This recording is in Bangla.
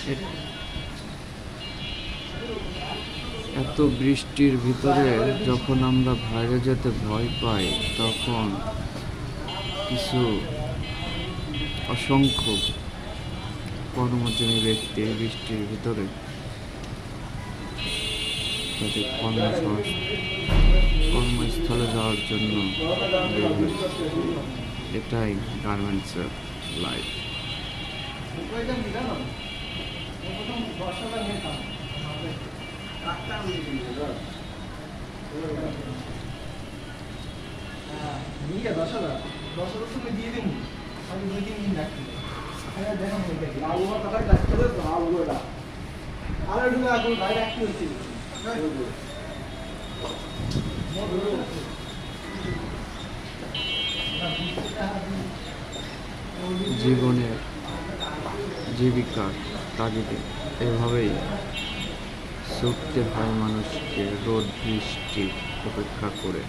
এ- এত বৃষ্টির ভিতরে যখন আমরা বাইরে যেতে ভয় পাই, তখন কিছু অসংখ্য কর্মজীবী ব্যক্তি বৃষ্টির ভিতরে তাদের কর্মস্থলে যাওয়ার জন্য বের হয়েছে। এটাই গার্মেন্টসের লাইফ। তুমি দিয়ে দিন, আমি 2-3 দিন রাখি। দেখো আর একটু আগে বাইরে রাখতে হচ্ছে। জীবনের জীবিকার তাগিদে এভাবেই ছুটতে হয় মানুষকে রোদ বৃষ্টি উপেক্ষা করে।